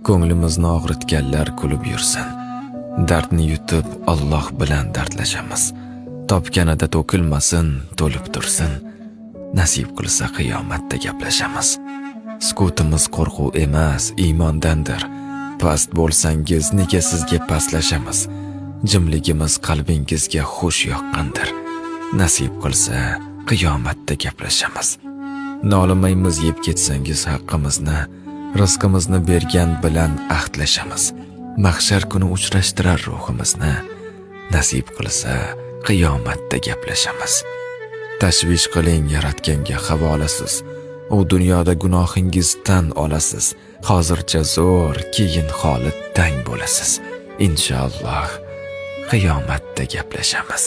Ko'nglimizni og'ritganlar kulib yursin. Dardni yutib Alloh bilan dardlashamiz. Topganida to'kilmasin, to'lib tursin. Nasib qilsa qiyomatda gaplashamiz. Sukutimiz qo'rquv emas, iymondandir. Past bo'lsangiz nega sizga pastlashamiz? Jimligimiz qalbingizga xush yoqqandir. Nasib qilsa qiyomatda gaplashamiz. Nolimaymiz yeb ketsangiz haqqimizni, rizqimizni bergan bilan ahdlashamiz. Mahshar kuni uchrashtirar ruhimizni. Nasib qilsa qiyomatda gaplashamiz. Tashvish qiling yaratganga havolasiz. U dunyoda gunohingizdan olasiz. Hozircha zo'r, keyin holi tang bo'lasiz. Inshaalloh qiyomatda gaplashamiz.